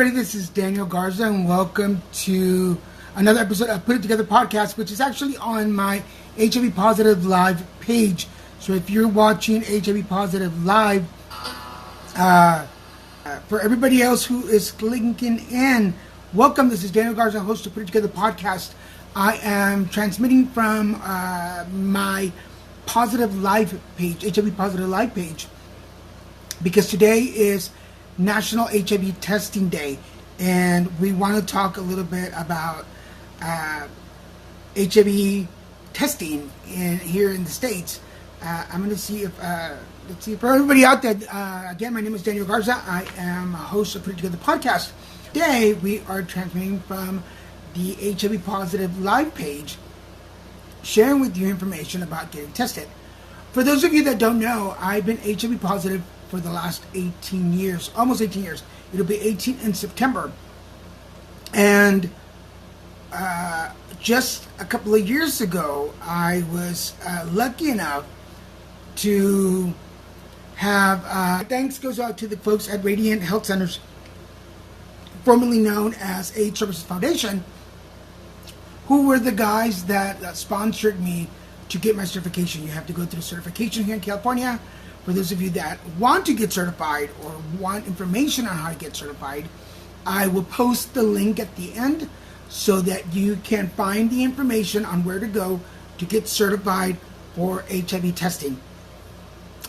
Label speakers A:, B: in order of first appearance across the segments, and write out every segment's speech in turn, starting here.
A: everybody, this is Daniel Garza, and welcome to another episode of Put It Together podcast, which is actually on my HIV Positive Live page. So if you're watching HIV Positive Live, for everybody else who is linking in, welcome. This is Daniel Garza, host of Put It Together podcast. I am transmitting from my Positive Live page, HIV Positive Live page, because today is National HIV Testing Day, and we want to talk a little bit about HIV testing here in the States. I'm going to see if, let's see, for everybody out there, again, my name is Daniel Garza. I am a host of Put It Together podcast. Today, we are transmitting from the HIV Positive Live page, sharing with you information about getting tested. For those of you that don't know, I've been HIV positive for the last 18 years, almost 18 years. It'll be 18 in September. And just a couple of years ago, I was lucky enough to have, thanks goes out to the folks at Radiant Health Centers, formerly known as AIDS Services Foundation, who were the guys that sponsored me to get my certification. You have to go through certification here in California. For those of you that want to get certified or want information on how to get certified, I will post the link at the end so that you can find the information on where to go to get certified for HIV testing.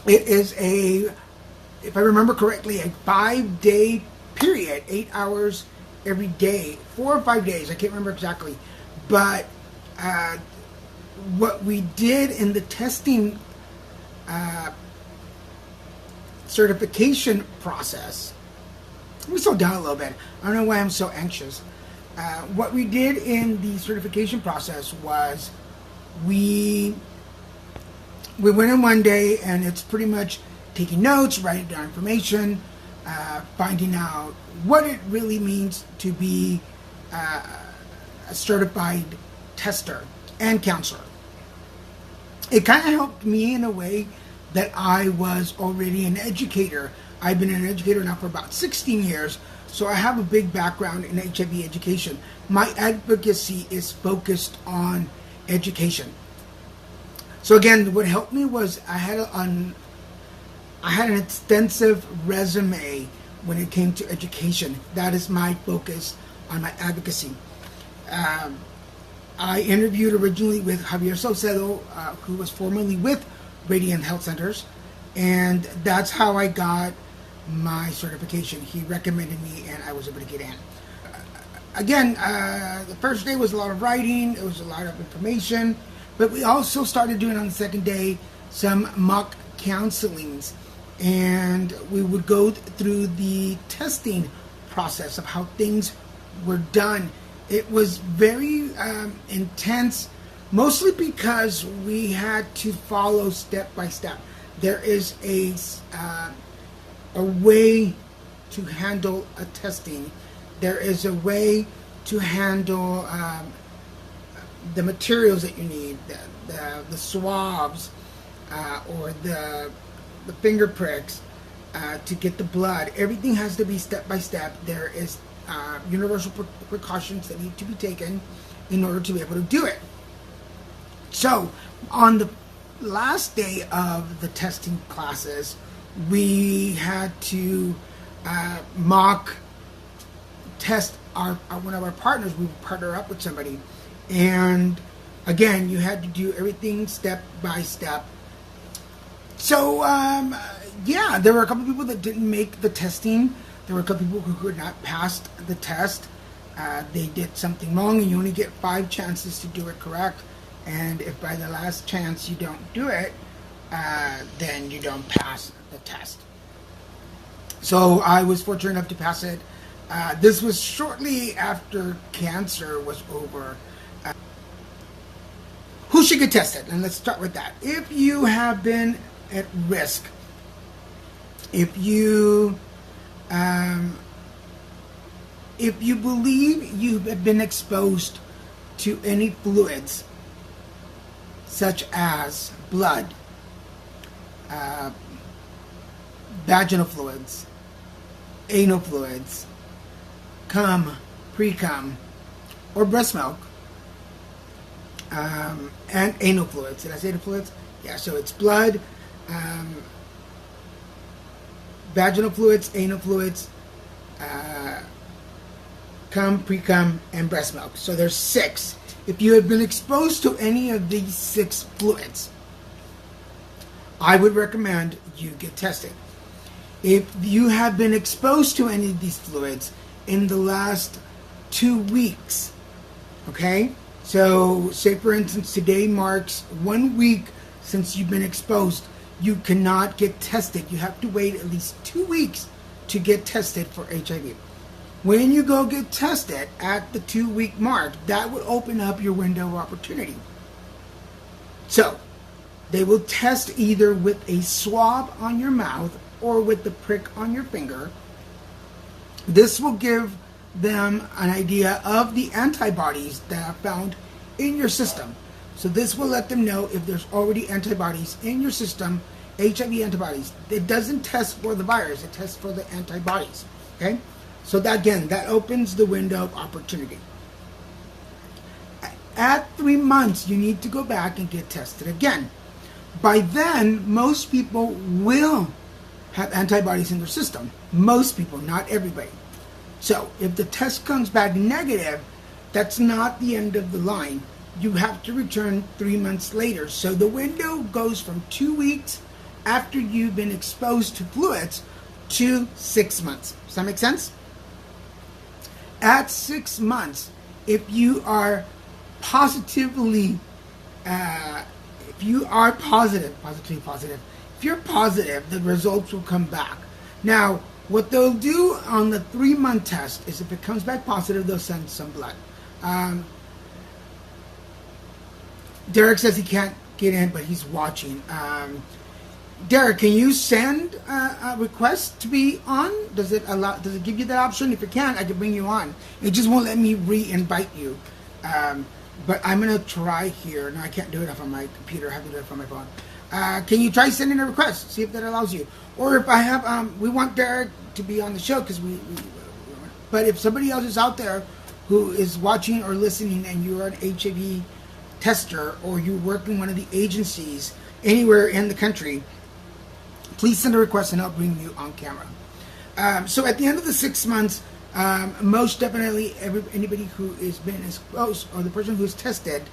A: It is if I remember correctly, a 5-day period, 8 hours every day, 4 or 5 days, I can't remember exactly. But what we did in the testing certification process, let me slow down a little bit. I don't know why I'm so anxious. What we did in the certification process was we went in one day, and it's pretty much taking notes, writing down information, finding out what it really means to be a certified tester and counselor. It kind of helped me in a way that I was already an educator. I've been an educator now for about 16 years, so I have a big background in HIV education. My advocacy is focused on education. So again, what helped me was I had an extensive resume when it came to education. That is my focus on my advocacy. I interviewed originally with Javier Salcedo, who was formerly with Radiant Health Centers, and that's how I got my certification. He recommended me, and I was able to get in. Again, the first day was a lot of writing, it was a lot of information, but we also started doing on the second day some mock counselings, and we would go through the testing process of how things were done. It was very intense, mostly because we had to follow step by step. There is a way to handle a testing. There is a way to handle the materials that you need, the swabs or the finger pricks to get the blood. Everything has to be step by step. There is universal precautions that need to be taken in order to be able to do it. So, on the last day of the testing classes, we had to mock test one of our partners. We would partner up with somebody, and again, you had to do everything step by step. So, yeah, there were a couple people that didn't make the testing. There were a couple people who could not pass the test. They did something wrong, and you only get 5 chances to do it correct. And if by the last chance you don't do it, then you don't pass the test. So I was fortunate enough to pass it. This was shortly after cancer was over. Who should get tested? And let's start with that. If you have been at risk, if you believe you have been exposed to any fluids, such as blood, vaginal fluids, anal fluids, cum, pre-cum, or breast milk, and anal fluids. Did I say the fluids? Yeah, so it's blood, vaginal fluids, anal fluids, cum, pre-cum, and breast milk. So there's 6. If you have been exposed to any of these 6 fluids, I would recommend you get tested. If you have been exposed to any of these fluids in the last 2 weeks, okay? So, say for instance, today marks 1 week since you've been exposed. You cannot get tested. You have to wait at least 2 weeks to get tested for HIV. When you go get tested at the 2-week mark, that will open up your window of opportunity. So, they will test either with a swab on your mouth or with the prick on your finger. This will give them an idea of the antibodies that are found in your system. So this will let them know if there's already antibodies in your system, HIV antibodies. It doesn't test for the virus, it tests for the antibodies. Okay? So that, again, that opens the window of opportunity. At 3 months, you need to go back and get tested again. By then, most people will have antibodies in their system. Most people, not everybody. So if the test comes back negative, that's not the end of the line. You have to return 3 months later. So the window goes from 2 weeks after you've been exposed to fluids to 6 months. Does that make sense? At 6 months, if you are positively, if you're positive, the results will come back. Now, what they'll do on the 3-month test is if it comes back positive, they'll send some blood. Derek says he can't get in, but he's watching. Derek, can you send a request to be on? Does it give you that option? If it can, I can bring you on. It just won't let me re-invite you. But I'm going to try here. No, I can't do it off on my computer. I have to do it from my phone. Can you try sending a request? See if that allows you. Or if I have, we want Derek to be on the show because but if somebody else is out there who is watching or listening and you're an HIV tester or you work in one of the agencies anywhere in the country, please send a request and I'll bring you on camera. So at the end of the 6 months, most definitely anybody who has been exposed or the person who's tested,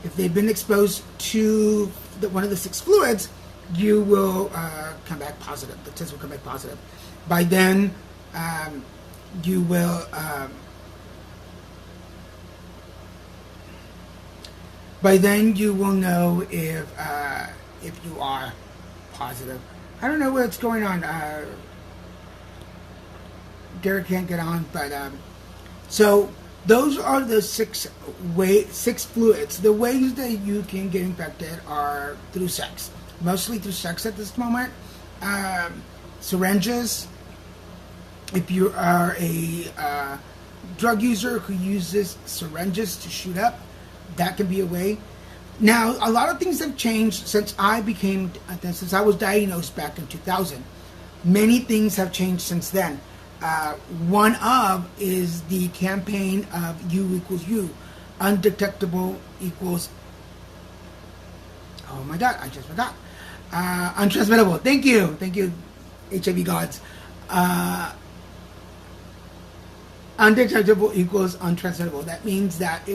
A: if they've been exposed to one of the 6 fluids, you will come back positive. The test will come back positive. By then, you will know if you are positive. I don't know what's going on. Derek can't get on, but so those are the 6 fluids. The ways that you can get infected are through sex, mostly through sex at this moment. Syringes. If you are a drug user who uses syringes to shoot up, that can be a way. Now, a lot of things have changed since I was diagnosed back in 2000. Many things have changed since then. One of is the campaign of U equals U, undetectable equals, oh my God, I just forgot. Untransmittable. Thank you, HIV gods. Undetectable equals untransmittable. That means that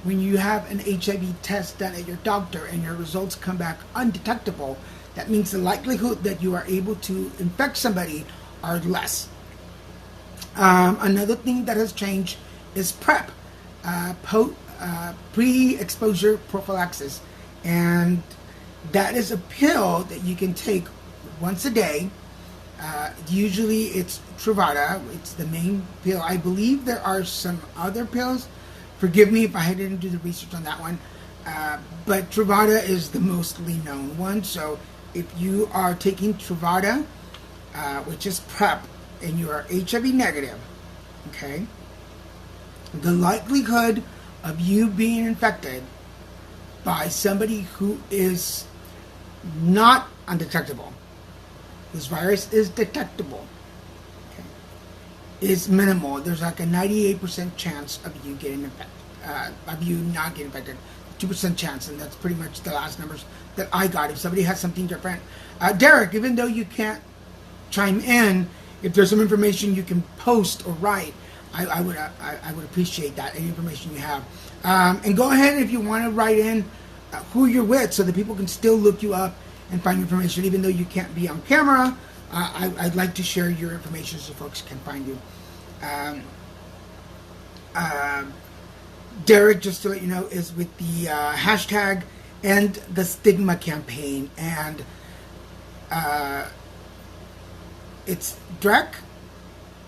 A: when you have an HIV test done at your doctor and your results come back undetectable, that means the likelihood that you are able to infect somebody are less. Another thing that has changed is PrEP, pre-exposure prophylaxis, and that is a pill that you can take once a day. Usually it's Truvada. It's the main pill. I believe there are some other pills. Forgive me if I didn't do the research on that one. But Truvada is the mostly known one. So if you are taking Truvada, which is PrEP, and you are HIV negative, okay, the likelihood of you being infected by somebody who is not undetectable, this virus is detectable, okay, is minimal. There's like a 98% chance of you getting infected, of you not getting infected. 2% chance, and that's pretty much the last numbers that I got. If somebody has something different, Derek, even though you can't chime in, if there's some information you can post or write, I would appreciate that, any information you have. And go ahead if you want to write in who you're with, so that people can still look you up and find information, even though you can't be on camera. I'd like to share your information so folks can find you. Derek, just to let you know, is with the hashtag End the Stigma campaign, and it's Drek,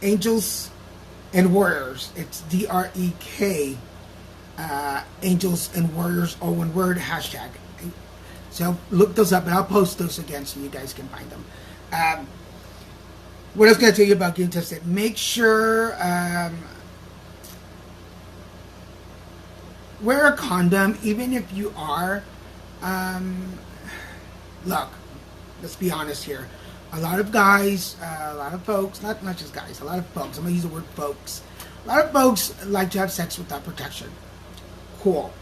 A: Angels and Warriors. It's DREK, Angels and Warriors, all one word, hashtag. So look those up, and I'll post those again so you guys can find them. What else can I tell you about getting tested? Make sure wear a condom, even if you are. Look, let's be honest here. A lot of guys, a lot of folks, not just guys, a lot of folks, I'm going to use the word folks. A lot of folks like to have sex without protection. Cool.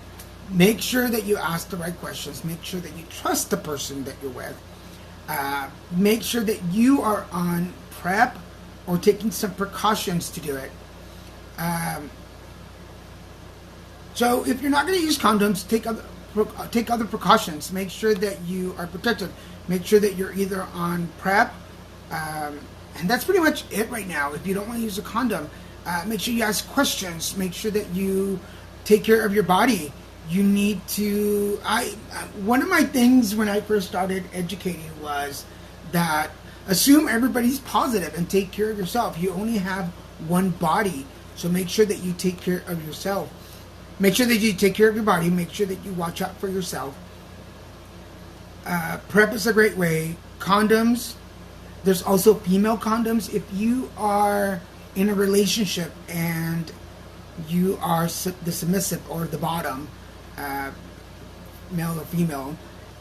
A: Make sure that you ask the right questions. Make sure that you trust the person that you're with. Make sure that you are on PrEP or taking some precautions to do it. So if you're not going to use condoms, take other precautions. Make sure that you are protected. Make sure that you're either on PrEP, and that's pretty much it right now. If you don't want to use a condom, make sure you ask questions. Make sure that you take care of your body. You need to. One of my things when I first started educating was that assume everybody's positive and take care of yourself. You only have one body, so make sure that you take care of yourself. Make sure that you take care of your body. Make sure that you watch out for yourself. PrEP is a great way. Condoms. There's also female condoms. If you are in a relationship and you are the submissive or the bottom, male or female,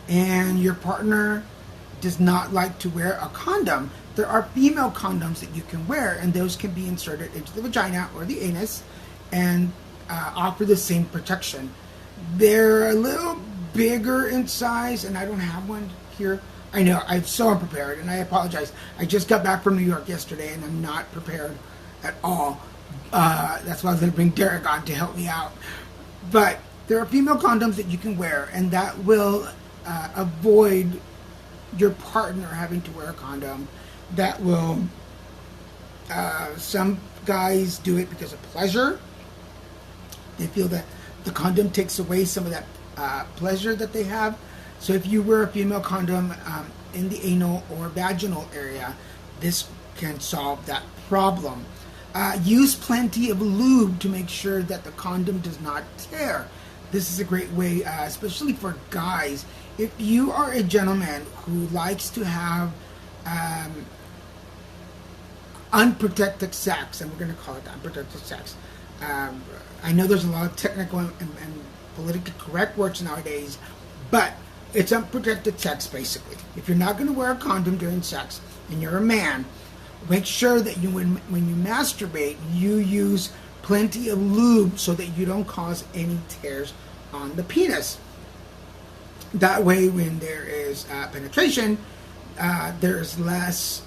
A: and your partner does not like to wear a condom, there are female condoms that you can wear, and those can be inserted into the vagina or the anus and offer the same protection. They're a little bigger in size, and I don't have one here. I know, I'm so unprepared, and I apologize. I just got back from New York yesterday, and I'm not prepared at all. That's why I was going to bring Derek on to help me out. But there are female condoms that you can wear, and that will avoid your partner having to wear a condom. That will, some guys do it because of pleasure. They feel that the condom takes away some of that pleasure that they have. So if you wear a female condom in the anal or vaginal area, this can solve that problem. Use plenty of lube to make sure that the condom does not tear. This is a great way, especially for guys. If you are a gentleman who likes to have unprotected sex, and we're going to call it unprotected sex. I know there's a lot of technical and politically correct words nowadays, but it's unprotected sex, basically. If you're not going to wear a condom during sex, and you're a man, make sure that you, when you masturbate, you use plenty of lube so that you don't cause any tears on the penis. That way, when there is penetration, there is less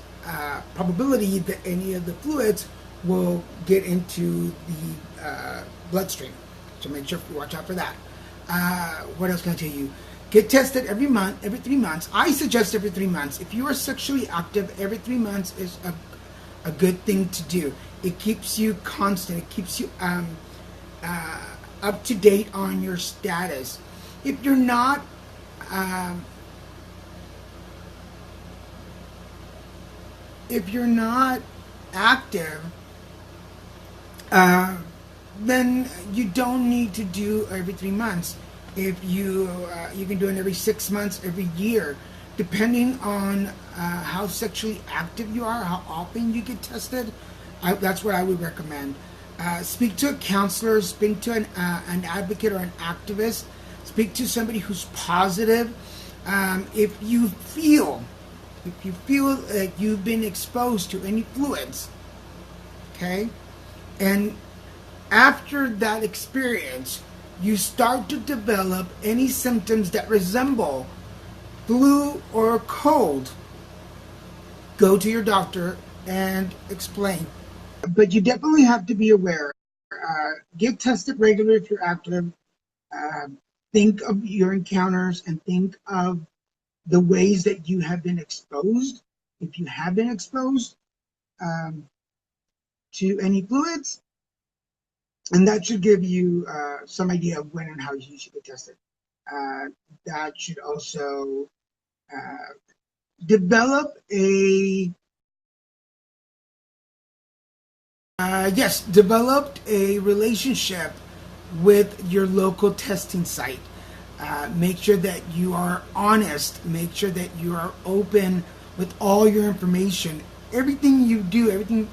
A: probability that any of the fluids will get into the bloodstream. So make sure you watch out for that. What else can I tell you? Get tested every month, every 3 months. I suggest every 3 months. If you are sexually active, every 3 months is a good thing to do. It keeps you constant. It keeps you up to date on your status. If you're not active, then you don't need to do every 3 months. If you can do it every 6 months, every year, depending on how sexually active you are, how often you get tested. That's what I would recommend. Speak to a counselor, speak to an advocate or an activist, speak to somebody who's positive. If you feel like you've been exposed to any fluids, okay? And after that experience, you start to develop any symptoms that resemble flu or cold. Go to your doctor and explain. But you definitely have to be aware. Get tested regularly if you're active. Uh, think of your encounters and think of the ways that you have been exposed. If you have been exposed um, to any fluids, and that should give you some idea of when and how you should get tested. That should also uh, develop a developed a relationship with your local testing site. Make sure that you are honest. Make sure that you are open with all your information. Everything you do, everything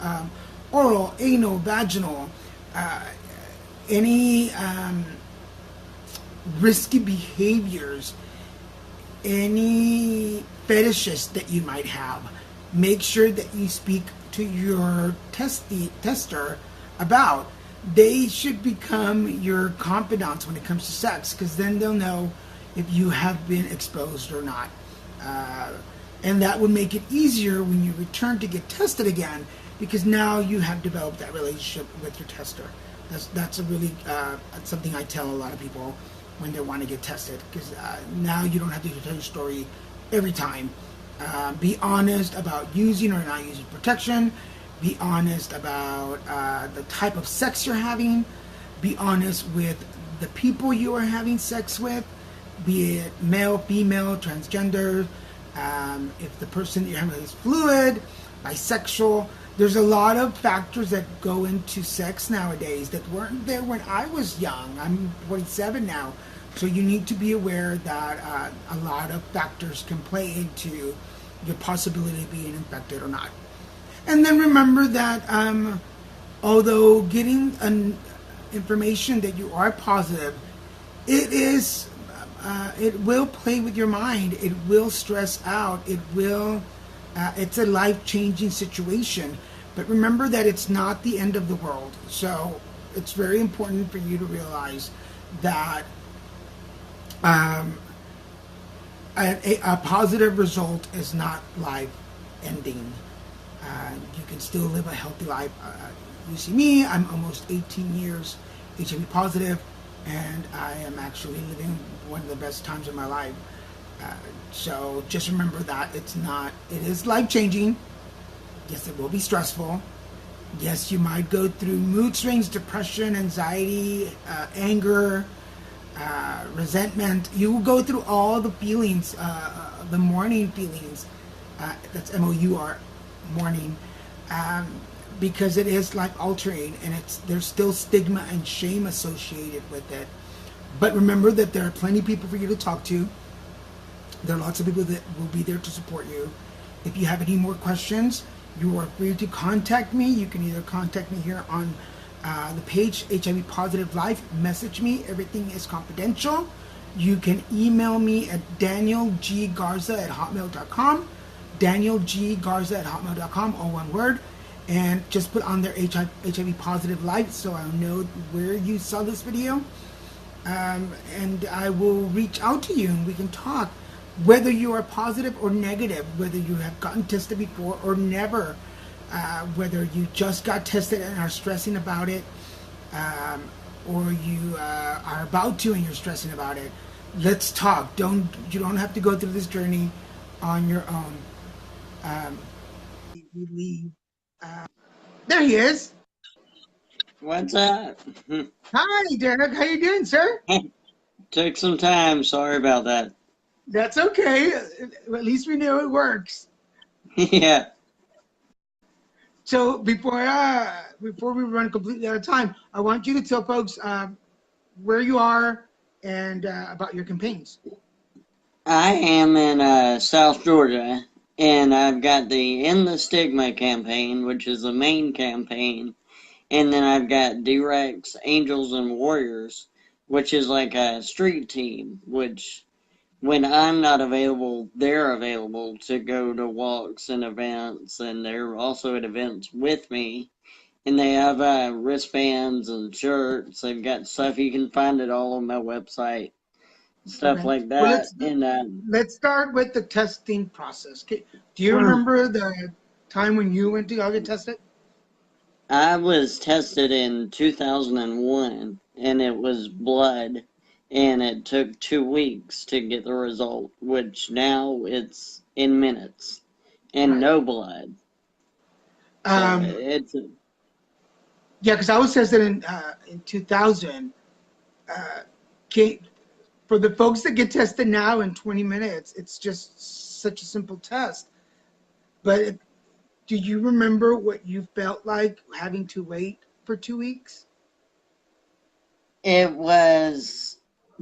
A: oral, anal, vaginal, uh, any risky behaviors, any fetishes that you might have, make sure that you speak to your tester about. They should become your confidants when it comes to sex, because then they'll know if you have been exposed or not. And that would make it easier when you return to get tested again, because now you have developed that relationship with your tester. That's a really something I tell a lot of people when they want to get tested, because now you don't have to tell your story every time. Be honest about using or not using protection. Be honest about the type of sex you're having. Be honest with the people you are having sex with, be it male, female, transgender. If the person that you're having is fluid, bisexual. There's a lot of factors that go into sex nowadays that weren't there when I was young. I'm 47 now. So you need to be aware that a lot of factors can play into your possibility of being infected or not. And then remember that although getting information that you are positive, it will play with your mind. It will stress out. It's a life-changing situation. But remember that it's not the end of the world. So it's very important for you to realize that a positive result is not life-ending. You can still live a healthy life. You see me, I'm almost 18 years HIV positive, and I am actually living one of the best times of my life. So just remember that it is life-changing. Yes, it will be stressful. Yes, you might go through mood swings, depression, anxiety, anger, resentment. You will go through all the feelings, the mourning feelings. That's MOUR, mourning, because it is life-altering, and there's still stigma and shame associated with it. But remember that there are plenty of people for you to talk to. There are lots of people that will be there to support you. If you have any more questions, you are free to contact me. You can either contact me here on the page, HIV Positive Life, message me. Everything is confidential. You can email me at danielggarza@hotmail.com, danielggarza@hotmail.com, all one word, and just put on there HIV Positive Life so I'll know where you saw this video, and I will reach out to you and we can talk. Whether you are positive or negative, whether you have gotten tested before or never, whether you just got tested and are stressing about it, or you are about to and you're stressing about it, let's talk. You don't have to go through this journey on your own. We leave. There he is.
B: What's up?
A: Hi, Derek. How you doing, sir?
B: Took some time. Sorry about that.
A: That's okay. At least we know it works.
B: Yeah.
A: So before we run completely out of time, I want you to tell folks where you are and about your campaigns.
B: I am in South Georgia, and I've got the End the Stigma campaign, which is the main campaign, and then I've got D-Rex Angels and Warriors, which is like a street team, which when I'm not available, they're available to go to walks and events, and they're also at events with me. And they have wristbands and shirts. They've got stuff. You can find it all on my website, stuff
A: Okay.
B: like
A: Well,
B: that. And
A: let's start with the testing process. Okay. Do you remember the time when you went to go get tested?
B: I was tested in 2001, and it was blood, and it took 2 weeks to get the result, which now it's in minutes, and
A: Right.
B: no blood. So
A: Um,
B: it's
A: yeah, because I was tested in 2000. Uh, can, for the folks that get tested now in 20 minutes, it's just such a simple test. But do you remember what you felt like having to wait for 2 weeks?
B: it was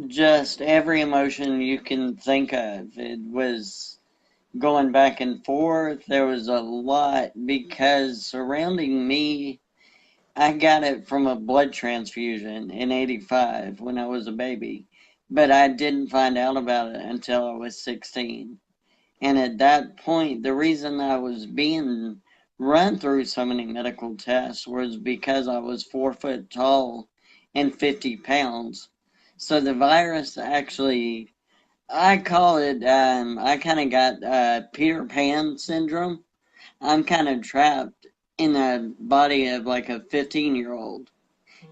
B: just every emotion you can think of. It was going back and forth. There was a lot because surrounding me, I got it from a blood transfusion in '85 when I was a baby, but I didn't find out about it until I was 16. And at that point, the reason I was being run through so many medical tests was because I was 4 foot tall and 50 pounds. So the virus actually, I call it, I kind of got Peter Pan syndrome. I'm kind of trapped in the body of like a 15-year-old,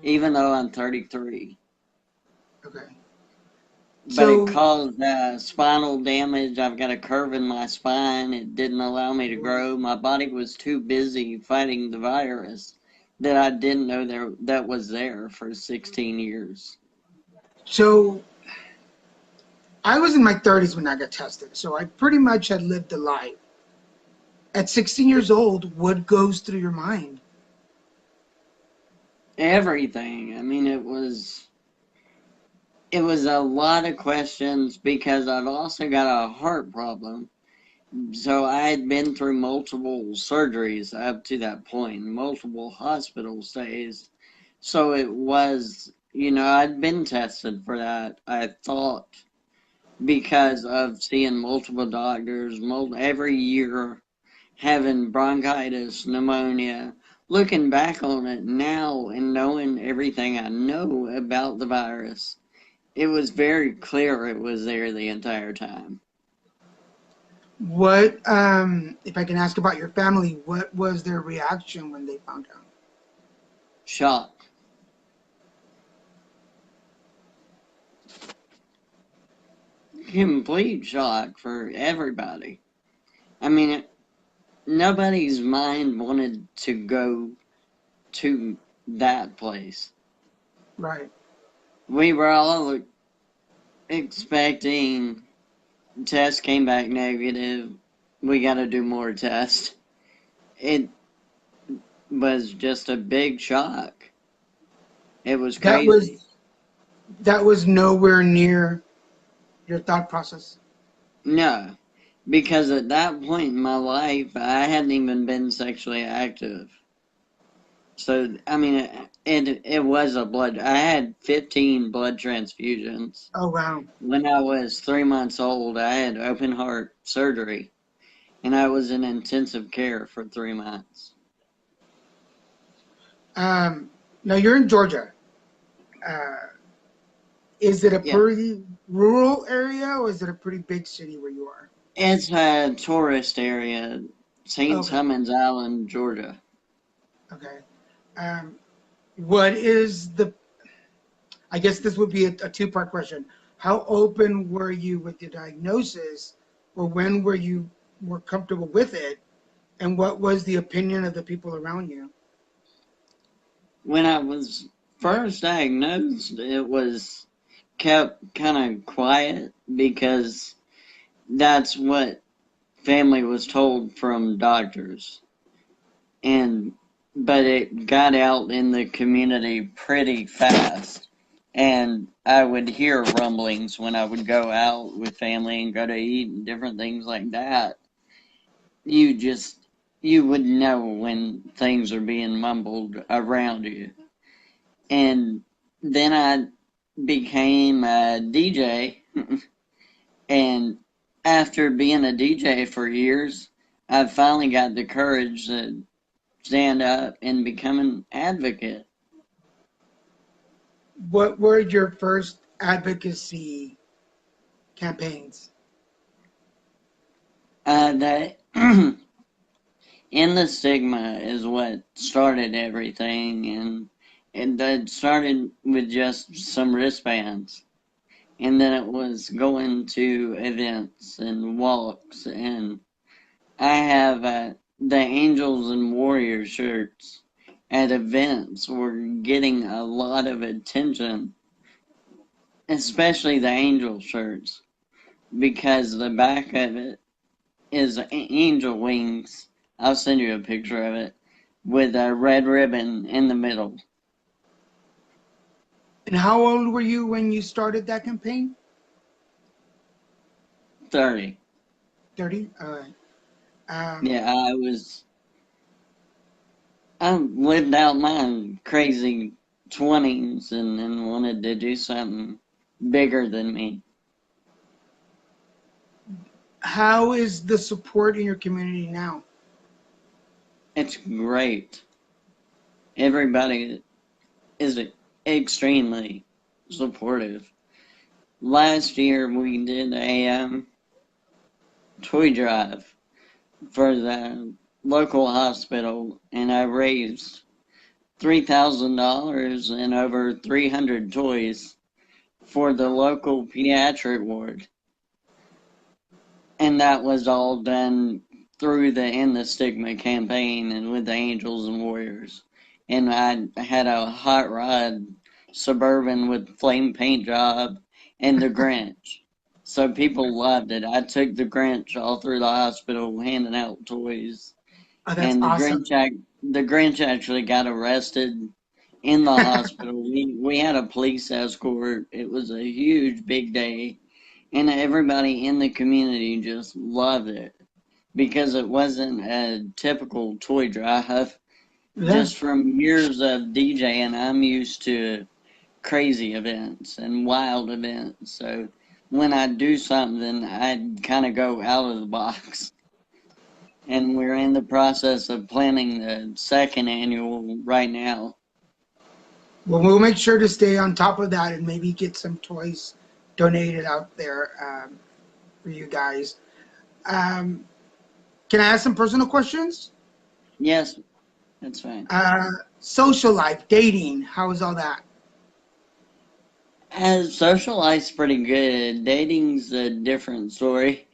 B: even though I'm 33.
A: Okay.
B: But it
A: So,
B: caused spinal damage. I've got a curve in my spine. It didn't allow me to grow. My body was too busy fighting the virus that I didn't know that was there for 16 years.
A: so I was in my 30s when I got tested. So I pretty much had lived a life. At 16 years old, what goes through your mind?
B: Everything. I mean, it was a lot of questions because I've also got a heart problem. So I had been through multiple surgeries up to that point, multiple hospital stays. So it was, I'd been tested for that, I thought, because of seeing multiple doctors every year, having bronchitis, pneumonia. Looking back on it now and knowing everything I know about the virus, it was very clear it was there the entire time.
A: What, if I can ask about your family, what was their reaction when they found out?
B: Shock. Complete shock for everybody. I mean, nobody's mind wanted to go to that place.
A: Right.
B: We were all expecting test came back negative. We got to do more tests. It was just a big shock. It was
A: That
B: crazy.
A: was that was nowhere near your thought process.
B: No, because at that point in my life, I hadn't even been sexually active. So, I mean, it was a blood. I had 15 blood transfusions.
A: Oh wow.
B: When I was 3 months old, I had open heart surgery, and I was in intensive care for 3 months.
A: Um, Now you're in Georgia. Uh, is it a
B: Yeah,
A: pretty rural area or is it a pretty big city where you are?
B: it's a tourist area, St.
A: Okay.
B: Simons Island, Georgia.
A: Okay. Um, what is the? I guess this would be a two-part question. How open were you with the diagnosis, or when were you more comfortable with it, and what was the opinion of the people around you?
B: When I was first diagnosed, it was kept kind of quiet because that's what family was told from doctors. And but it got out in the community pretty fast. And I would hear rumblings when I would go out with family and go to eat and different things like that. You would know when things are being mumbled around you. And then I became a DJ. And after being a DJ for years, I finally got the courage that stand up and become an advocate.
A: What were your first advocacy campaigns?
B: That in the stigma is what started everything, and that started with just some wristbands, and then it was going to events and walks, and I have the Angels and Warriors shirts at events were getting a lot of attention, especially the Angel shirts, because the back of it is angel wings. I'll send you a picture of it with a red ribbon in the middle.
A: And how old were you when you started that campaign?
B: 30.
A: 30? All right.
B: Yeah, I lived out my crazy 20s and wanted to do something bigger than me.
A: How is the support in your community now?
B: It's great. Everybody is extremely supportive. Last year we did a toy drive for the local hospital, and I raised $3,000 and over 300 toys for the local pediatric ward. And that was all done through the End the Stigma campaign and with the Angels and Warriors. And I had a hot rod Suburban with flame paint job and the Grinch. So people loved it. I took the Grinch all through the hospital handing out toys.
A: Oh, that's
B: And
A: awesome.
B: the Grinch actually got arrested in the hospital. We had a police escort. It was a huge big day. And everybody in the community just loved it because it wasn't a typical toy drive.
A: Yeah.
B: Just from years of DJing, I'm used to crazy events and wild events. So when I do something, I kind of go out of the box. And we're in the process of planning the second annual right now.
A: Well, we'll make sure to stay on top of that and maybe get some toys donated out there for you guys. Can I ask some personal questions?
B: Yes, that's fine.
A: Social life, dating, how is all that?
B: Social life's pretty good. Dating's a different story.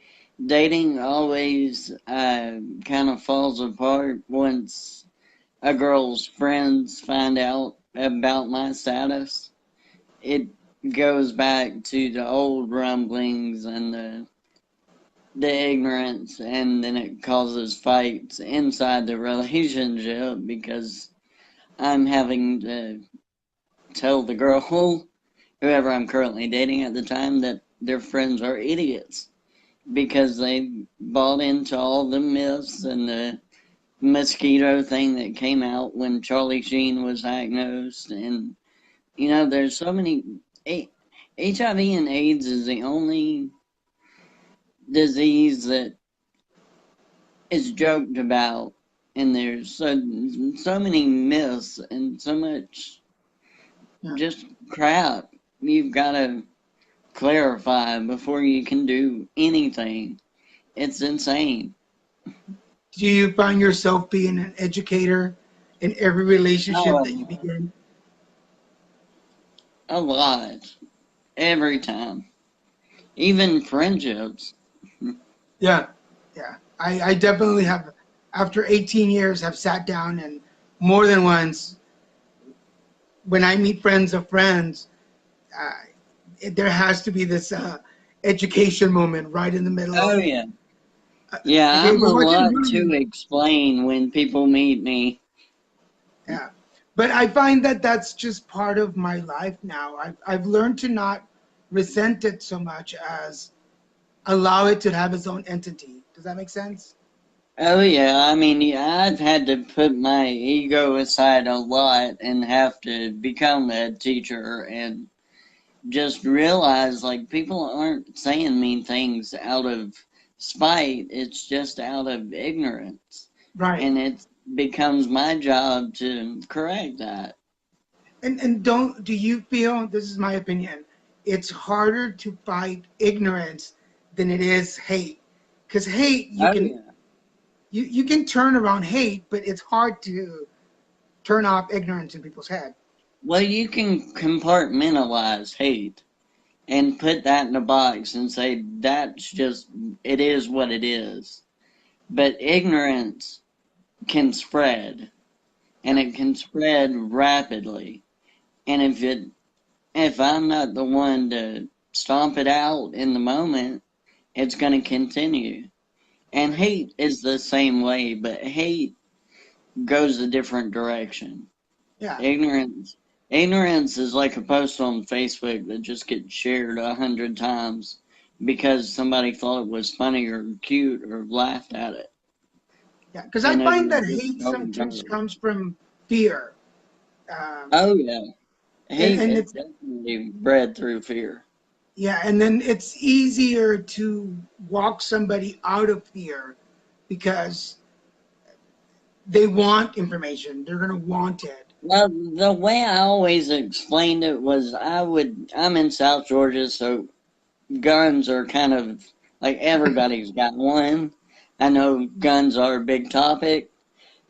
B: Dating always kind of falls apart once a girl's friends find out about my status. It goes back to the old rumblings and the ignorance, and then it causes fights inside the relationship because I'm having to tell the girl, whoever I'm currently dating at the time, that their friends are idiots because they bought into all the myths and the mosquito thing that came out when Charlie Sheen was diagnosed. And, there's so many. HIV and AIDS is the only disease that is joked about, and there's so many myths and so much just crap you've got to clarify before you can do anything. It's insane.
A: Do you find yourself being an educator in every relationship
B: Oh,
A: that you begin?
B: a lot. Every time. Even friendships.
A: Yeah, yeah. I definitely have, after 18 years, have sat down and more than once, when I meet friends of friends, there has to be this education moment right in the middle
B: Oh,
A: of,
B: yeah. Yeah,
A: okay,
B: I'm a
A: well, what you're
B: lot to
A: doing.
B: explain when people meet me.
A: Yeah, but I find that that's just part of my life now. I've learned to not resent it so much as allow it to have its own entity. Does that make sense?
B: Oh, yeah. I mean, yeah, I've had to put my ego aside a lot and have to become a teacher and just realize, like, people aren't saying mean things out of spite. It's just out of ignorance.
A: Right.
B: And becomes my job to correct that.
A: And do you feel, this is my opinion, it's harder to fight ignorance than it is hate? Because hate,
B: Oh yeah.
A: you can turn around hate, but it's hard to turn off ignorance in people's head.
B: Well, you can compartmentalize hate and put that in a box and say that's just, it is what it is. But ignorance can spread, and
A: Yeah.
B: it can spread rapidly. And if I'm not the one to stomp it out in the moment, it's going to continue. And
A: Right.
B: hate is the same way, but hate goes a different direction.
A: Yeah.
B: Ignorance is like a post on Facebook that just gets shared 100 times because somebody thought it was funny or cute or laughed at it,
A: Yeah. Because I
B: and it
A: find
B: was
A: that
B: just
A: hate
B: going
A: sometimes
B: viral.
A: comes from fear. Um,
B: Oh yeah, hate
A: and
B: is
A: it's,
B: definitely bred through fear.
A: yeah, and then it's easier to walk somebody out of fear because they want information. They're gonna want it.
B: Well, the way I always explained it was I'm in South Georgia, so guns are kind of like everybody's got one. I know guns are a big topic,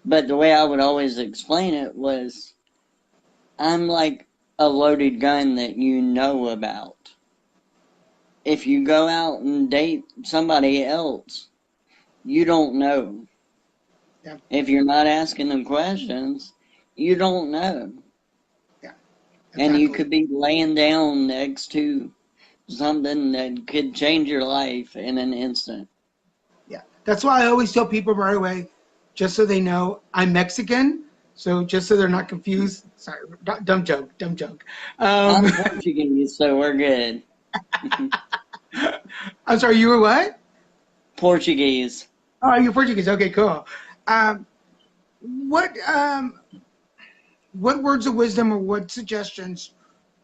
B: but the way I would always explain it was I'm like a loaded gun that you know about. If you go out and date somebody else, you don't know.
A: Yeah,
B: If you're not asking them questions, you don't know.
A: yeah,
B: And you
A: exactly.
B: could be laying down next to something that could change your life in an instant.
A: Yeah, that's why I always tell people right away, just so they know I'm Mexican. So just so they're not confused. Sorry, dumb joke, dumb joke. Um,
B: I'm Portuguese, so we're good.
A: I'm sorry, you were what?
B: Portuguese.
A: Oh, you're Portuguese. Okay, cool. Um, what um, what words of wisdom or what suggestions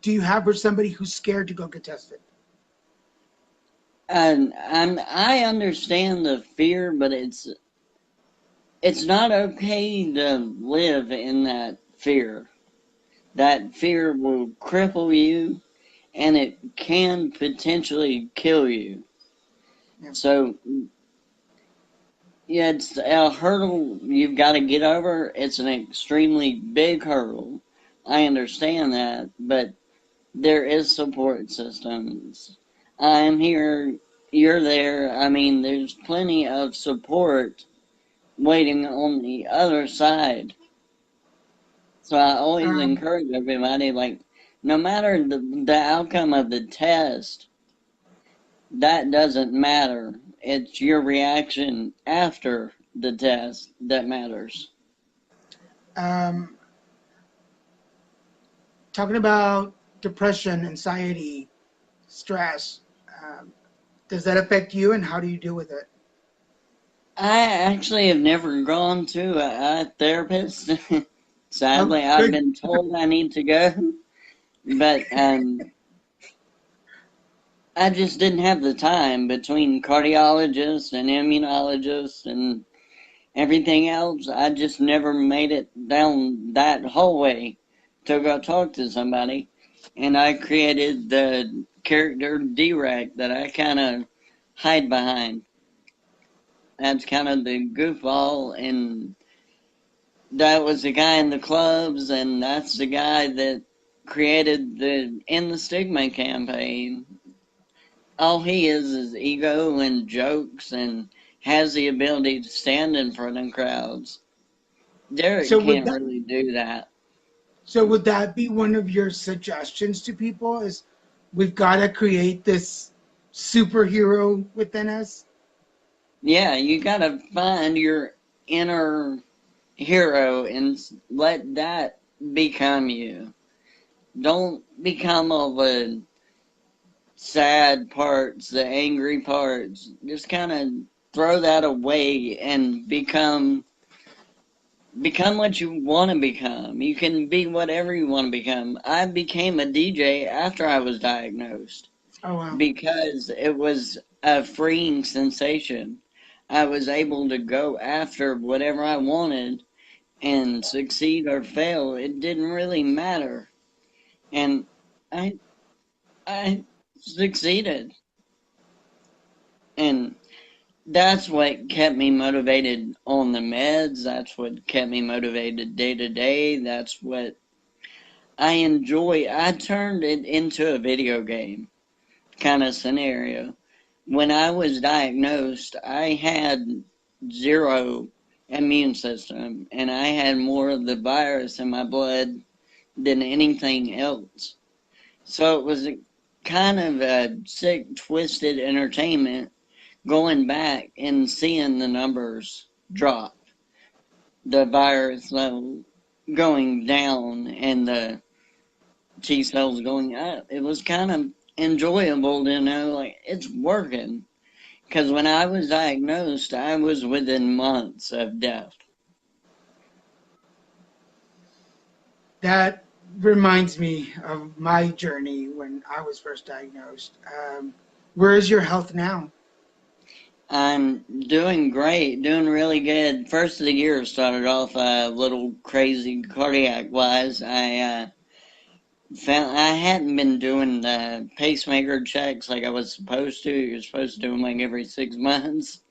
A: do you have for somebody who's scared to go get tested?
B: And I understand the fear, but it's not okay to live in that fear. That fear will cripple you, and it can potentially kill you.
A: Yeah.
B: So yeah, it's a hurdle you've got to get over. It's an extremely big hurdle. I understand that, but there is support systems. I'm here, you're there. I mean, there's plenty of support waiting on the other side. So I always
A: Um,
B: encourage everybody, like, no matter the outcome of the test, that doesn't matter. It's your reaction after the test that matters.
A: um, talking about depression, anxiety, stress. Um, does that affect you, and how do you deal with it?
B: I actually have never gone to a therapist.
A: Oh,
B: Sadly, I've
A: good.
B: been told I need to go, but I just didn't have the time between cardiologists and immunologists and everything else. I just never made it down that hallway to go talk to somebody. And I created the character D-Rec that I kind of hide behind. That's kind of the goofball, and that was the guy in the clubs, and that's the guy that created the End the Stigma campaign. All he is ego and jokes and has the ability to stand in front of crowds.
A: So
B: Derek
A: would
B: can't
A: that
B: really do that.
A: so would that be one of your suggestions to people? Is we've got to create this superhero within us?
B: Yeah, you gotta find your inner hero and let that become you. Don't become all the sad parts, the angry parts. Just kind of throw that away and become what you want to become. You can be whatever you want to become. I became a DJ after I was diagnosed
A: Oh wow.
B: because it was a freeing sensation. I was able to go after whatever I wanted, and succeed or fail, it didn't really matter. And I I succeeded. And that's what kept me motivated on the meds. That's what kept me motivated day to day. That's what I enjoy. I turned it into a video game kind of scenario. When I was diagnosed, I had zero immune system, and I had more of the virus in my blood than anything else. So it was a kind of a sick, twisted entertainment going back and seeing the numbers drop, the virus level going down, and the T cells going up. It was kind of enjoyable to know, like, it's working. Because when I was diagnosed, I was within months of death.
A: That reminds me of my journey when I was first diagnosed. Where is your health now?
B: I'm doing great, doing really good. First of the year started off a little crazy cardiac wise. I hadn't been doing the pacemaker checks like I was supposed to. You're supposed to do them like every 6 months.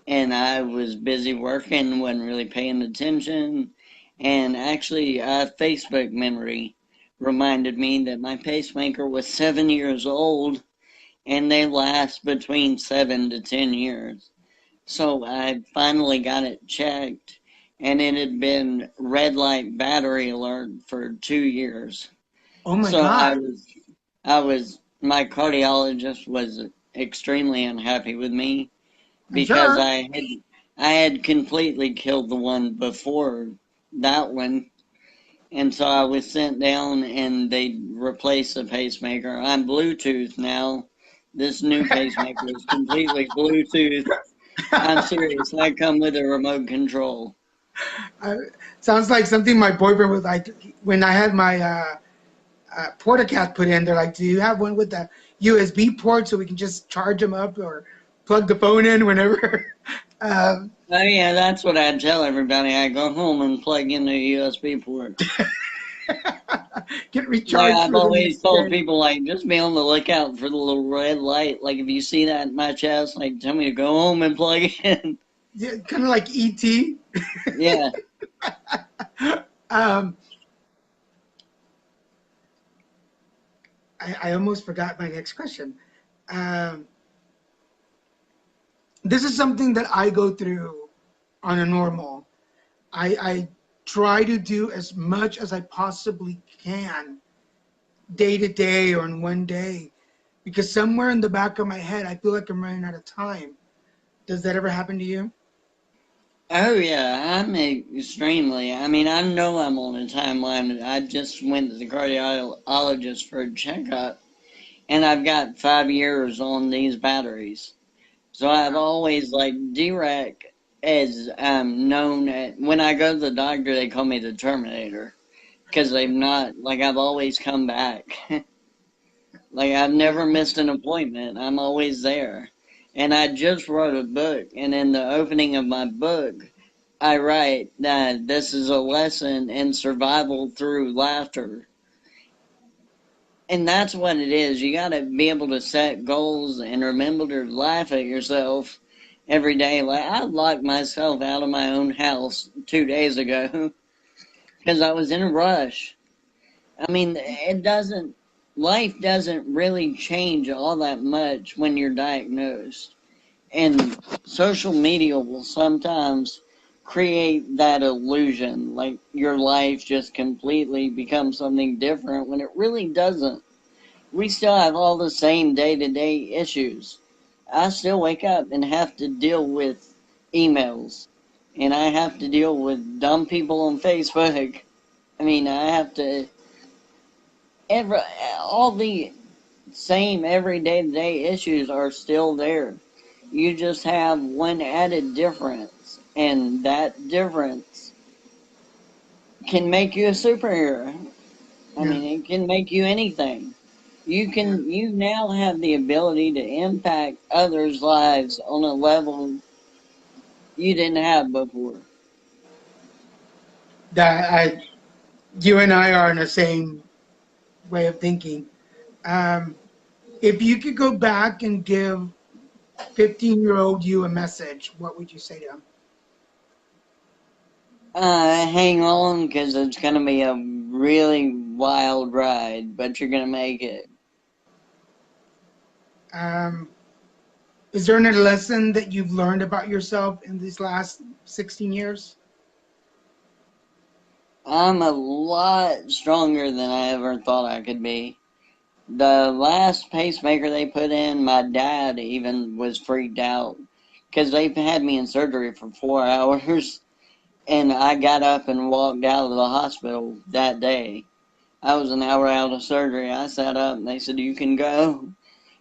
B: And I was busy working, wasn't really paying attention. And actually, a Facebook memory reminded me that my pacemaker was 7 years old and they last between 7 to 10 years. So I finally got it checked, and it had been red light battery alert for 2 years.
A: Oh my
B: So
A: God.
B: my cardiologist was extremely unhappy with me
A: I'm
B: because
A: sure.
B: I had completely killed the one before that one. And so I was sent down and they replaced the pacemaker. I'm Bluetooth now. This new pacemaker is completely Bluetooth. I'm serious. I come with a remote control.
A: Uh, Sounds like something my boyfriend was like when I had my Portacat put in. They're like, "Do you have one with the USB port so we can just charge them up or plug the phone in whenever?" um,
B: Oh yeah, that's what I tell everybody. I go home and plug in the USB port.
A: Get
B: Like
A: recharged
B: I've
A: for the
B: always
A: next
B: told
A: day.
B: people, like just be on the lookout for the little red light. Like if you see that in my chest, like tell me to go home and plug in.
A: Yeah, kind of like ET.
B: Yeah.
A: um, I almost forgot my next question. Um, this is something that I go through on a normal. I try to do as much as I possibly can day to day or in one day because somewhere in the back of my head, I feel like I'm running out of time. Does that ever happen to you?
B: Oh yeah, I'm extremely. I mean, I know I'm on a timeline. I just went to the cardiologist for a checkup, and I've got 5 years on these batteries. So I've
A: Wow.
B: always like DREC is known at when I go to the doctor, they call me the Terminator because they've not like I've always come back. Like I've never missed an appointment. I'm always there. And I just wrote a book, and in the opening of my book, I write that this is a lesson in survival through laughter. And that's what it is. You got to be able to set goals and remember to laugh at yourself every day. Like I locked myself out of my own house 2 days ago because I was in a rush. I mean, life doesn't really change all that much when you're diagnosed. And social media will sometimes create that illusion, like your life just completely becomes something different when it really doesn't. We still have all the same day to day issues. I still wake up and have to deal with emails, and I have to deal with dumb people on Facebook. I mean, I have to every all the same everyday to day issues are still there. You just have one added difference, and that difference can make you a superhero. I
A: Yeah.
B: mean, it can make you anything.
A: Yeah.
B: You now have the ability to impact others' lives on a level you didn't have before.
A: that you and I are in the same way of thinking. Um, if you could go back and give 15-year-old you a message, what would you say to him?
B: Hang on, because it's going to be a really wild ride, but you're going to make it.
A: Um, is there any lesson that you've learned about yourself in these last 16 years?
B: I'm a lot stronger than I ever thought I could be. The last pacemaker they put in, my dad even was freaked out because they had me in surgery for 4 hours, and I got up and walked out of the hospital that day. I was an hour out of surgery. I sat up and they said, "You can go."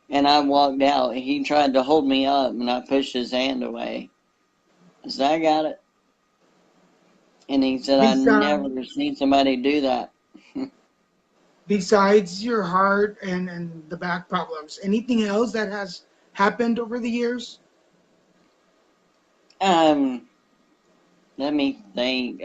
B: And I walked out. He tried to hold me up and I pushed his hand away. I said, "I got it." And he said, "I
A: Besides,
B: never seen somebody do that."
A: besides your heart and the back problems, anything else that has happened over the years?
B: Um, Let me think.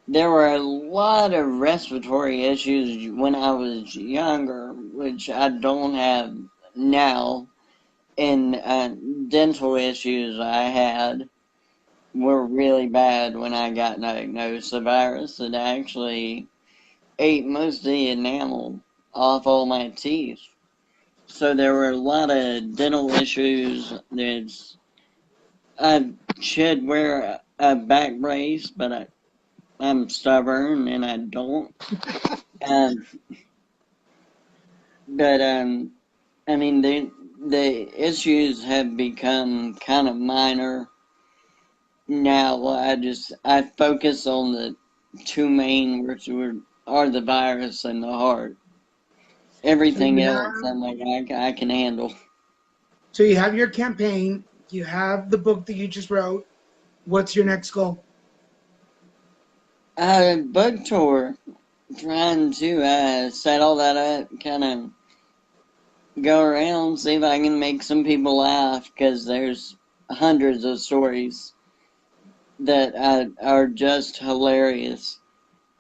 B: There were a lot of respiratory issues when I was younger, which I don't have now. And dental issues I had were really bad when I got diagnosed. The virus had actually ate most of the enamel off all my teeth. So there were a lot of dental issues. I should wear a back brace, but I'm stubborn and I don't. Um, but I mean the issues have become kind of minor now. I focus on the two main, which are the virus and the heart.
A: So
B: Everything
A: you
B: else,
A: have
B: I'm like I can handle.
A: so you have your campaign, you have the book that you just wrote. What's your next goal?
B: Book tour, trying to set all that up, kind of go around, see if I can make some people laugh, because there's hundreds of stories that are just hilarious.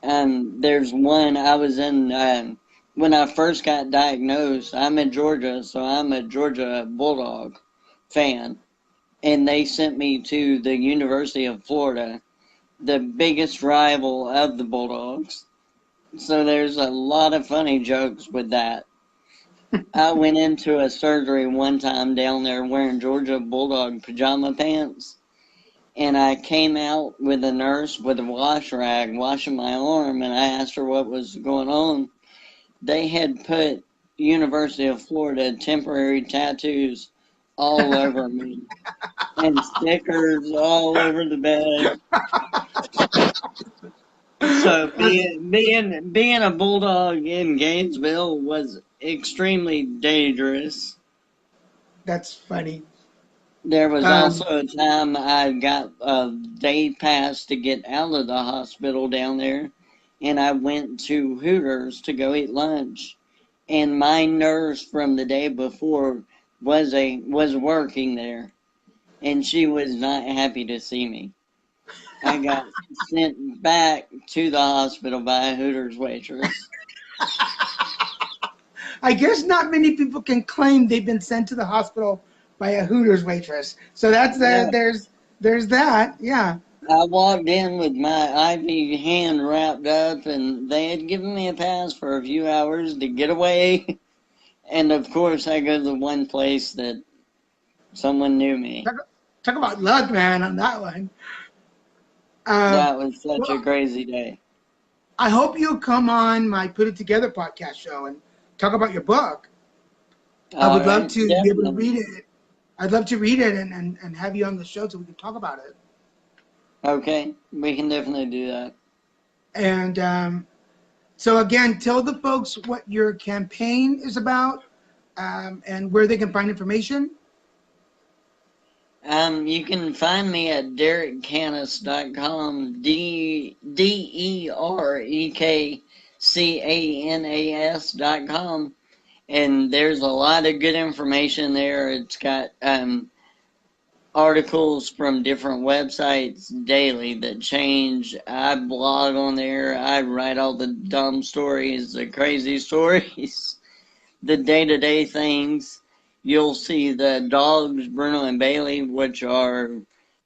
B: There's one I was in when I first got diagnosed. I'm in Georgia, so I'm a Georgia Bulldog fan, and they sent me to the University of Florida, the biggest rival of the Bulldogs. So there's a lot of funny jokes with that. I went into a surgery one time down there wearing Georgia Bulldog pajama pants, and I came out with a nurse with a wash rag washing my arm, and I asked her what was going on. They had put University of Florida temporary tattoos all over me and stickers all over the bed. So
A: That's
B: being a bulldog in Gainesville was extremely dangerous.
A: that's funny.
B: There was
A: Um,
B: also a time I got a day pass to get out of the hospital down there, and I went to Hooters to go eat lunch, and my nurse from the day before was working there, and she was not happy to see me. I got sent back to the hospital by a Hooters waitress.
A: I guess not many people can claim they've been sent to the hospital by a Hooters waitress. So that's
B: Yeah,
A: there's that. Yeah.
B: I walked in with my IV hand wrapped up, and they had given me a pass for a few hours to get away. And of course, I go to the one place that someone knew me.
A: Talk about luck, man, on that one.
B: That was such a
A: Well,
B: crazy day.
A: I hope you'll come on my Put It Together podcast show and talk about your book. I
B: All
A: would love
B: right,
A: to be able to
B: definitely.
A: read it. I'd love to read it and have you on the show so we can talk about it.
B: Okay, we can definitely do that.
A: And so again, tell the folks what your campaign is about and where they can find information.
B: You can find me at derekcanas.com, DerekCanas.com, and there's a lot of good information there. It's got articles from different websites daily that change. I blog on there. I write all the dumb stories, the crazy stories, the day-to-day things. You'll see the dogs, Bruno and Bailey, which are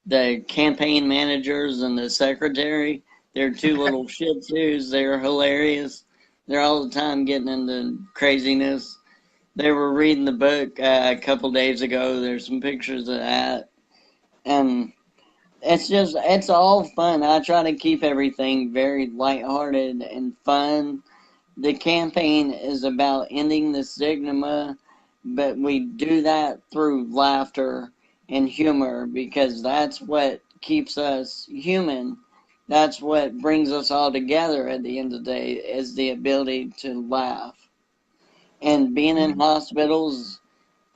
B: the campaign managers and the secretary. They're two little Shih Tzus. They're hilarious. They're all the time getting into craziness. They were reading the book a couple days ago. There's some pictures of that. And it's all fun. I try to keep everything very lighthearted and fun. The campaign is about ending the stigma, but we do that through laughter and humor because that's what keeps us human. That's what brings us all together at the end of the day is the ability to laugh. And being in hospitals,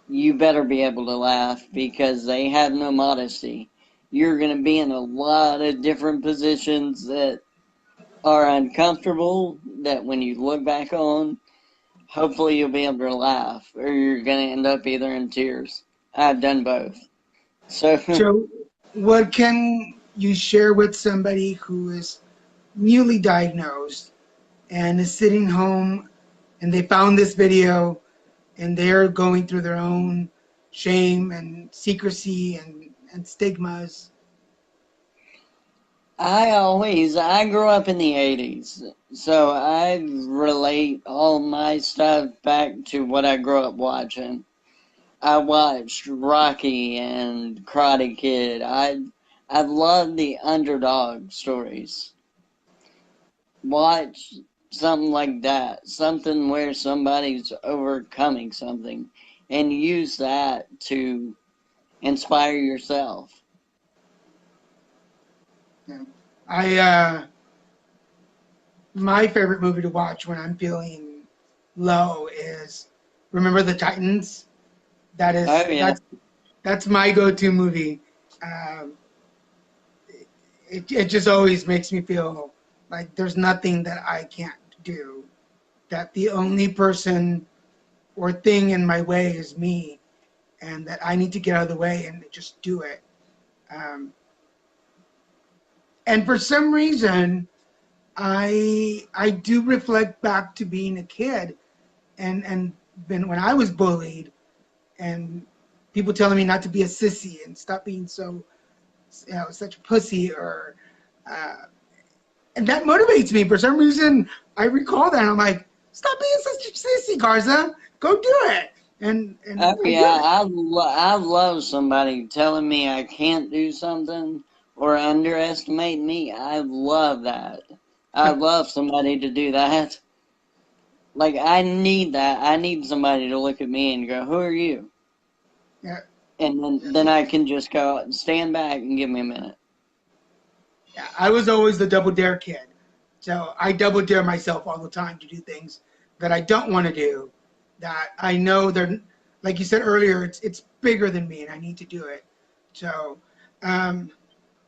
B: you better be able to laugh because they have no modesty. You're going to be in a lot of different positions that are uncomfortable that when you look back on, hopefully you'll be able to laugh or you're going to end up either in tears. I've done both. So,
A: So, what can you share with somebody who is newly diagnosed and is sitting home and they found this video and they're going through their own shame and secrecy and stigmas?
B: I grew up in the 80s, so I relate all my stuff back to what I grew up watching. I watched Rocky and Karate Kid. I love the underdog stories. Watch something like that, something where somebody's overcoming something, and use that to inspire yourself.
A: Yeah. My favorite movie to watch when I'm feeling low is Remember the Titans. That is
B: Oh yeah,
A: that's my go-to movie. Um, it just always makes me feel like there's nothing that I can't do. That the only person or thing in my way is me, and that I need to get out of the way and just do it. Um, and for some reason, I do reflect back to being a kid, and when I was bullied, and people telling me not to be a sissy and stop being so, such a pussy, or and that motivates me. For some reason, I recall that and I'm like, stop being such a sissy, Garza. Go do it. And
B: oh
A: I do
B: yeah.
A: it.
B: I love somebody telling me I can't do something or underestimate me. I love that. I love somebody to do that. Like I need that. I need somebody to look at me and go, "Who are you?"
A: Yeah,
B: And then I can just go stand back and give me a minute.
A: yeah. I was always the double dare kid. So I double dare myself all the time to do things that I don't want to do, that I know they're, like you said earlier, it's bigger than me and I need to do it. So, um,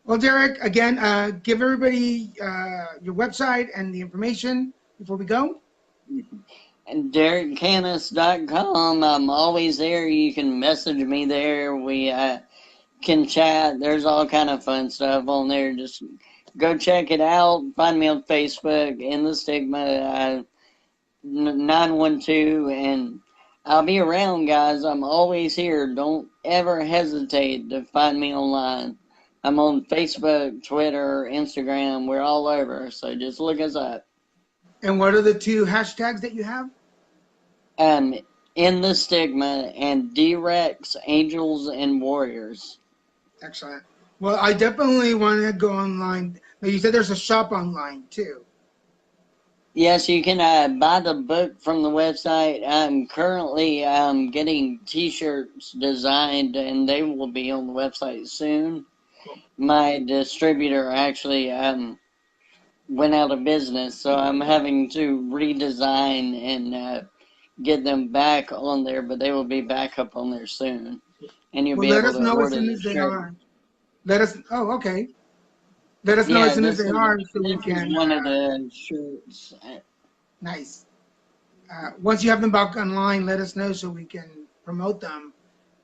A: well, Derek, again, give everybody your website and the information before we go.
B: And DerekCanis.com. I'm always there. You can message me there. We can chat. There's all kind of fun stuff on there. Just go check it out. Find me on Facebook in the Stigma 912, and I'll be around, guys. I'm always here. Don't ever hesitate to find me online. I'm on Facebook, Twitter, Instagram. We're all over. So just look us up.
A: And what are the two hashtags that you have?
B: Um, in the Stigma and D-Rex, Angels and Warriors.
A: Excellent. Well, I definitely want to go online. Now, you said there's a shop online too.
B: Yes, you can buy the book from the website. I'm currently getting T-shirts designed, and they will be on the website soon.
A: Cool.
B: My distributor actually went out of business, so I'm having to redesign and get them back on there, but they will be back up on there soon, and you'll
A: Well,
B: be
A: let
B: able
A: us
B: to
A: know as
B: order
A: soon
B: the
A: as they
B: shirt.
A: are. Let us. Oh, okay. Let us know as
B: Yeah,
A: soon as they are, so we
B: this is
A: can.
B: one of the shirts.
A: Nice. Once you have them back online, let us know so we can promote them.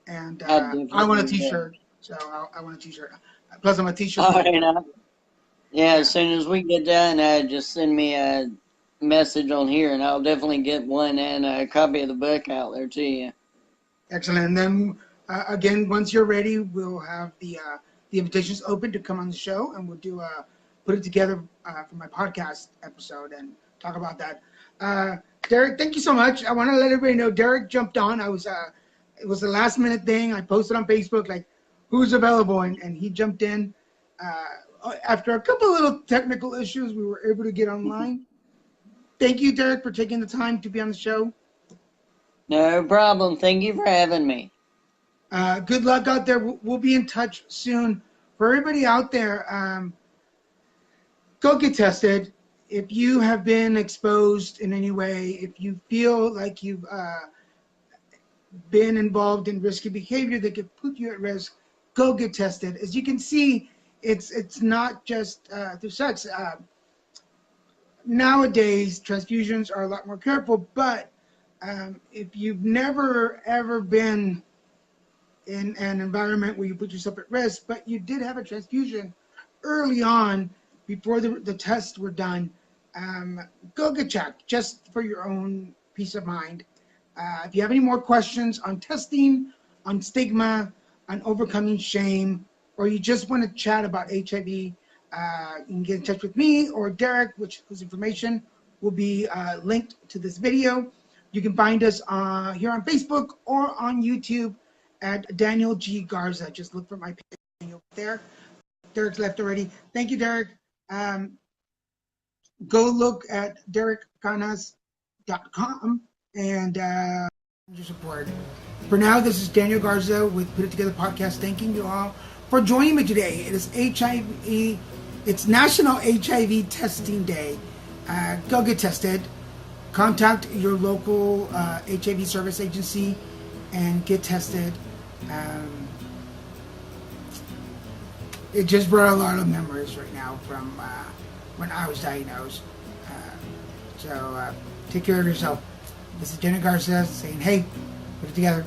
A: And
B: I
A: I want a
B: definitely will.
A: T-shirt. So I want a T-shirt. Plus, I'm a T-shirt.
B: All right, yeah, as soon as we get done, just send me a message on here, and I'll definitely get one and a copy of the book out there to you.
A: Excellent. And then again, once you're ready, we'll have the invitations open to come on the show, and we'll do put it together for my podcast episode and talk about that. Derek, thank you so much. I want to let everybody know Derek jumped on. It was a last minute thing. I posted on Facebook like who's available, and he jumped in. After a couple of little technical issues, we were able to get online. Thank you, Derek, for taking the time to be on the show.
B: No problem. Thank you for having me.
A: Good luck out there. We'll be in touch soon. For everybody out there, go get tested. If you have been exposed in any way, if you feel like you've been involved in risky behavior that could put you at risk, go get tested. As you can see, it's not just through sex. Nowadays, transfusions are a lot more careful, but if you've never ever been in an environment where you put yourself at risk, but you did have a transfusion early on before the tests were done, go get checked just for your own peace of mind. If you have any more questions on testing, on stigma, on overcoming shame, or you just want to chat about HIV, you can get in touch with me or Derek, whose information will be linked to this video. You can find us here on Facebook or on YouTube at Daniel G. Garza. Just look for my page there. Derek's left already. Thank you, Derek. Go look at derekcanas.com and your support. For now, this is Daniel Garza with Put It Together Podcast. Thanking you all for joining me today. It is it's National HIV Testing Day. Go get tested. Contact your local HIV service agency and get tested. It just brought a lot of memories right now from when I was diagnosed. So take care of yourself. This is Jenna Garcia saying, hey, put it together.